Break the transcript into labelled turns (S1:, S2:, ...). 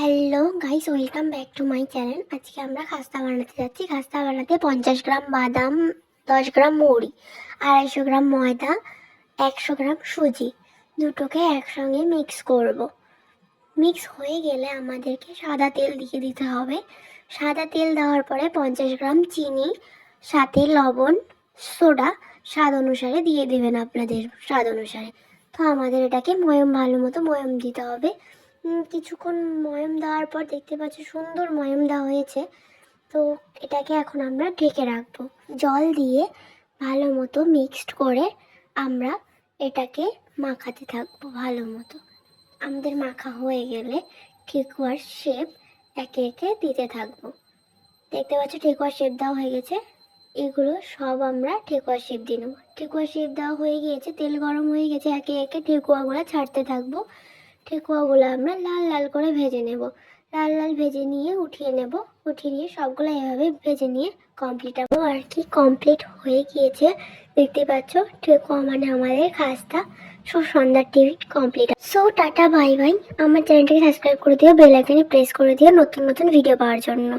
S1: Hello guys, welcome back to my channel. আজকে আমরা খাস্তা বানাতে যাচ্ছি। খাস্তা বানাতে 50 গ্রাম বাদাম, 10 গ্রাম মৌরি, 250 গ্রাম ময়দা, 100 গ্রাম সুজি, দুটোকে একসঙ্গে মিক্স করব। মিক্স হয়ে গেলে আমাদেরকে সাদা তেল দিয়ে দিতে হবে। সাদা তেল দেওয়ার পরে 50 গ্রাম চিনি, সাথে লবণ, সোডা স্বাদ অনুসারে দিয়ে দেবেন, আপনাদের স্বাদ অনুসারে। তো আমাদের এটাকে ভালো মতো ময়ম দিতে হবে। কিছুক্ষণ ময়ম দেওয়ার পর দেখতে পাচ্ছি সুন্দর ময়ম দেওয়া হয়েছে। তো এটাকে এখন আমরা ঢেকে রাখবো। জল দিয়ে ভালো মতো মিক্সড করে আমরা এটাকে মাখাতে থাকবো ভালো মতো। আমাদের মাখা হয়ে গেলে ঠেকুয়ার শেপ একে একে দিতে থাকবো। দেখতে পাচ্ছ ঠেকুয়ার শেপ দেওয়া হয়ে গেছে। এগুলো সব আমরা ঠেকুয়ার শেপ দিয়ে নেবো। ঠেকুয়ার শেপ দেওয়া হয়ে গিয়েছে, তেল গরম হয়ে গেছে, একে একে ঠেকুয়াগুলো ছাড়তে থাকবো। ঠেকুয়াগুলো আমরা লাল লাল করে ভেজে নেব। লাল লাল ভেজে নিয়ে উঠিয়ে নেব। উঠিয়ে নিয়ে সবগুলো এভাবে ভেজে নিয়ে কমপ্লিট আর কি কমপ্লিট হয়ে গিয়েছে। দেখতে পাচ্ছ ঠেকুয়া মানে আমাদের খাস্তা সুসন্ধ্যার TV complete. So tata bye bye. আমার চ্যানেলটাকে সাবস্ক্রাইব করে দিও, বেল আইকনে প্রেস করে দিও নতুন নতুন ভিডিও পাওয়ার জন্য।